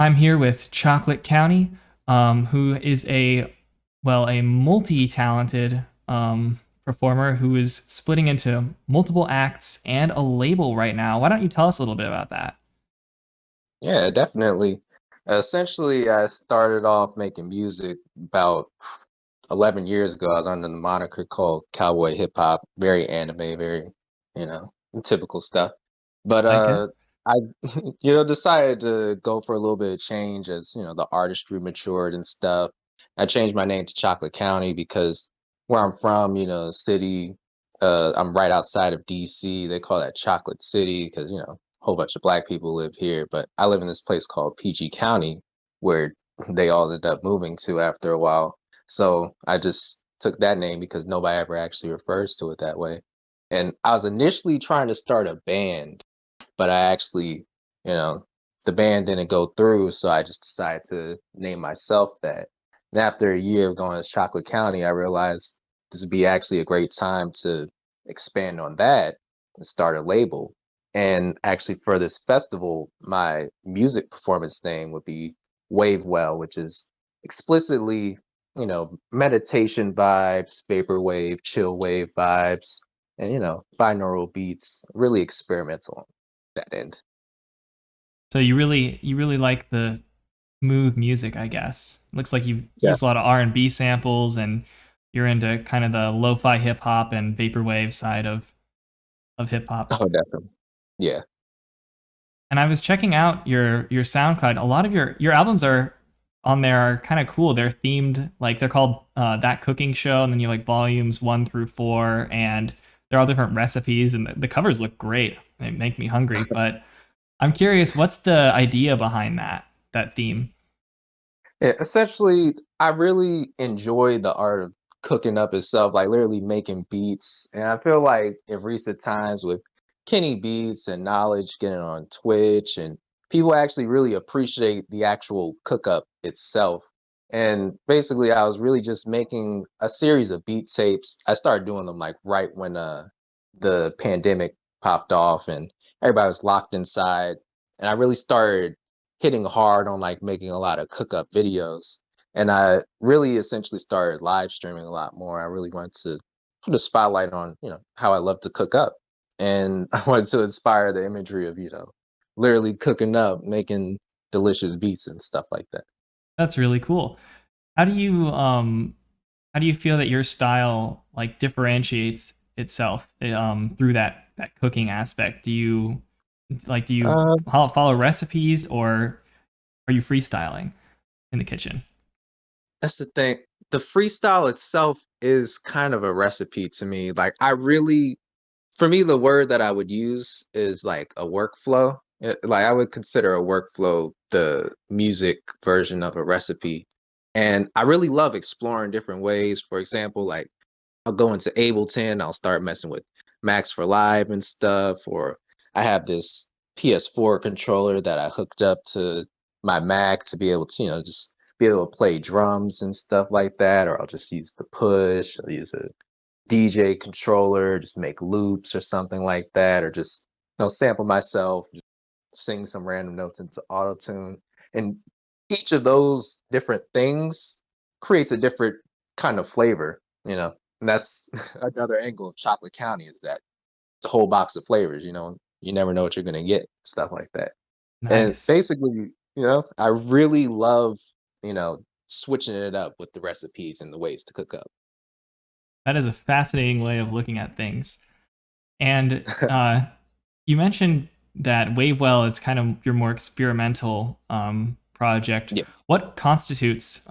I'm here with Chocolate County, who is a multi-talented performer who is splitting into multiple acts and a label right now. Why don't you tell us a little bit about that? Yeah, definitely. Essentially, I started off making music about 11 years ago. I was under the moniker called Cowboy Hip Hop, very anime, very, you know, typical stuff. But Like it? I, decided to go for a little bit of change as, the artistry matured and stuff. I changed my name to Chocolate County because where I'm from, the city, I'm right outside of DC. They call that Chocolate City because, a whole bunch of black people live here. But I live in this place called PG County where they all ended up moving to after a while. So I just took that name because nobody ever actually refers to it that way. And I was initially trying to start a band, but I actually, you know, the band didn't go through, so I just decided to name myself that. And after a year of going to Chocolate County, I realized this would be actually a great time to expand on that and start a label. And actually, for this festival, my music performance name would be wave.well, which is explicitly, meditation vibes, vaporwave, chill wave vibes, and binaural beats, really experimental on that end. So you really like the smooth music, I guess. Looks like you've Yeah. used a lot of R&B samples and you're into kind of the lo-fi hip hop and vaporwave side of hip hop. Oh, definitely. Yeah. And I was checking out your SoundCloud. A lot of your albums are on there are kind of cool. They're themed, like they're called That Cooking Show, and then you like volumes 1 through 4, and they're all different recipes, and the covers look great. They make me hungry. But I'm curious, what's the idea behind that theme? Yeah, essentially, I really enjoy the art of cooking up itself, like literally making beats. And I feel like in recent times with Kenny Beats and Knowledge getting on Twitch, and people actually really appreciate the actual cook up itself. And basically, I was really just making a series of beat tapes. I started doing them like right when the pandemic popped off and everybody was locked inside. And I really started hitting hard on like making a lot of cook up videos. And I really essentially started live streaming a lot more. I really wanted to put a spotlight on, how I love to cook up. And I wanted to inspire the imagery of, literally cooking up, making delicious beats and stuff like that. That's really cool. How do you um how do you feel that your style like differentiates itself through that cooking aspect? Do you Uh, follow recipes, or are you freestyling in the kitchen? that's the thing. The freestyle itself is kind of a recipe to me. Like I really For me, the word that I would use is like a workflow. Like I would consider a workflow the music version of a recipe. And I really love exploring different ways. For example, like I'll go into Ableton, I'll start messing with Max for Live and stuff, or I have this PS4 controller that I hooked up to my Mac to be able to, just be able to play drums and stuff like that, or I'll just use the push, I'll use a DJ controller, just make loops or something like that, or just sample myself, just sing some random notes into auto tune. And each of those different things creates a different kind of flavor, And that's another angle of Chocolate County is that it's a whole box of flavors, You never know what you're gonna get, stuff like that. And Nice. basically, I really love, switching it up with the recipes and the ways to cook up. That is a fascinating way of looking at things. And you mentioned that Wavewell is kind of your more experimental project. Yeah. What constitutes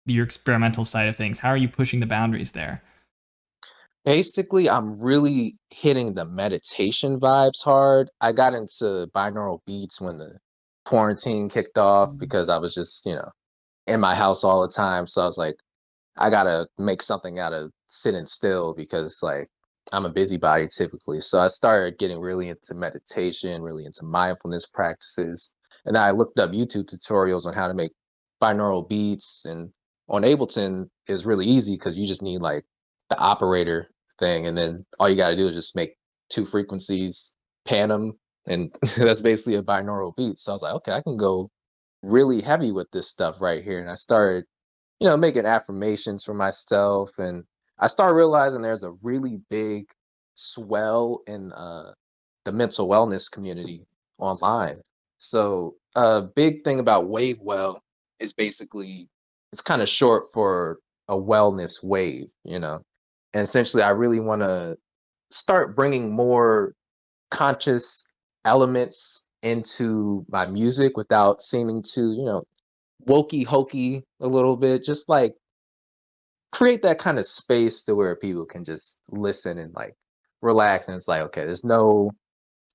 your experimental side of things? How are you pushing the boundaries there? Basically, I'm really hitting the meditation vibes hard. I got into binaural beats when the quarantine kicked off because I was just, in my house all the time. So I was like, I gotta make something out of sitting still because like I'm a busybody typically. So I started getting really into meditation, really into mindfulness practices. And then I looked up YouTube tutorials on how to make binaural beats. And on Ableton is really easy because you just need like the operator thing. And then all you gotta do is just make two frequencies, pan them, and that's basically a binaural beat. So I was like, okay, I can go really heavy with this stuff right here. And I started, making affirmations for myself. And I started realizing there's a really big swell in the mental wellness community online. So a big thing about wave.well is basically it's kind of short for a wellness wave, And essentially, I really want to start bringing more conscious elements into my music without seeming to, wokey hokey a little bit. Just like create that kind of space to where people can just listen and like relax. And it's like, okay, there's no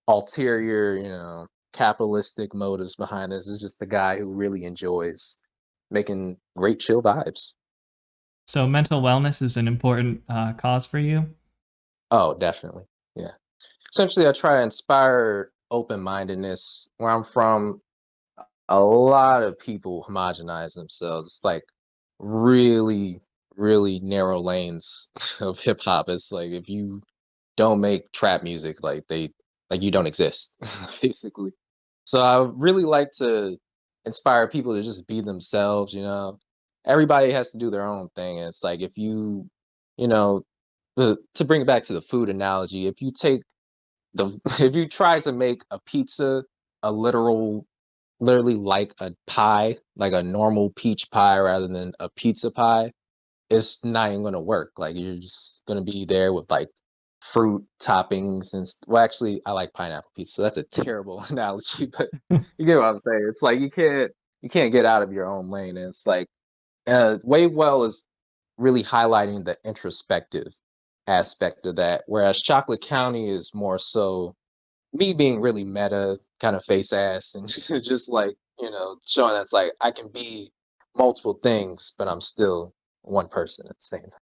ulterior, capitalistic motives behind this. It's just the guy who really enjoys making great chill vibes. So mental wellness is an important cause for you. Oh, definitely. Yeah. Essentially, I try to inspire open mindedness. Where I'm from, a lot of people homogenize themselves. It's like really, really narrow lanes of hip hop. It's like if you don't make trap music, like you don't exist, basically. So I really like to inspire people to just be themselves. Everybody has to do their own thing. And it's like if you know, to bring it back to the food analogy, if you take the if you try to make a pizza a literally like a pie, like a normal peach pie rather than a pizza pie, it's not even gonna work. Like you're just gonna be there with like fruit toppings and well, actually, I like pineapple pizza, so that's a terrible analogy, but you get what I'm saying. It's like you can't get out of your own lane. And it's like Wavewell is really highlighting the introspective aspect of that, whereas Chocolate County is more so me being really meta, kind of face ass, and just like showing that's like I can be multiple things, but I'm still one person at the same time.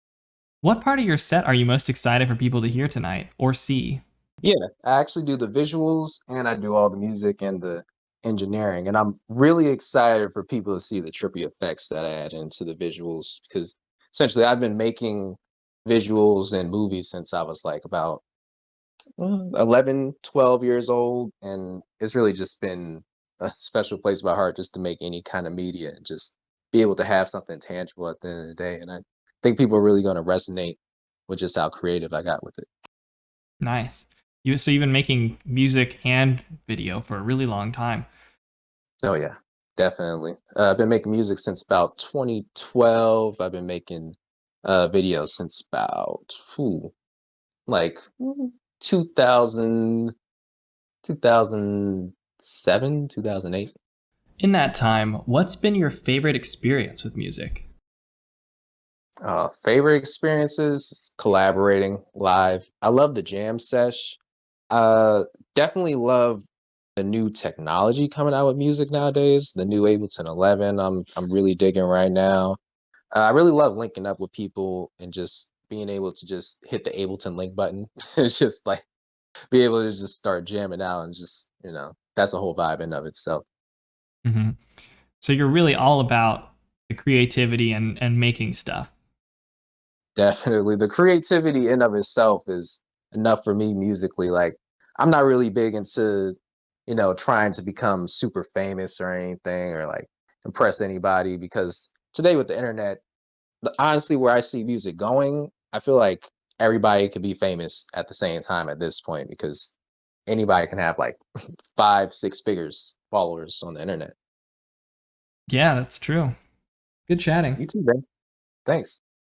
What part of your set are you most excited for people to hear tonight or see? Yeah, I actually do the visuals and I do all the music and the engineering, and I'm really excited for people to see the trippy effects that I add into the visuals because essentially I've been making visuals and movies since I was like about 11, 12 years old. And it's really just been a special place in my heart just to make any kind of media and just be able to have something tangible at the end of the day. And I think people are really going to resonate with just how creative I got with it. Nice. You've been making music and video for a really long time. Oh, yeah, definitely. I've been making music since about 2012. I've been making videos since about like 2000, 2007, 2008. In that time, what's been your favorite experience with music? Favorite experiences, collaborating live. I love the jam sesh. Definitely love the new technology coming out with music nowadays. The new Ableton 11, I'm really digging right now. I really love linking up with people and just being able to just hit the Ableton link button. It's just like be able to just start jamming out and just that's a whole vibe in of itself. Hmm. So you're really all about the creativity and making stuff. Definitely. The creativity in of itself is enough for me musically. Like I'm not really big into, trying to become super famous or anything or like impress anybody because today with the internet, honestly where I see music going, I feel like everybody could be famous at the same time at this point because anybody can have like 5, 6 figures followers on the internet. Yeah, that's true. Good chatting. You too, man. Thanks.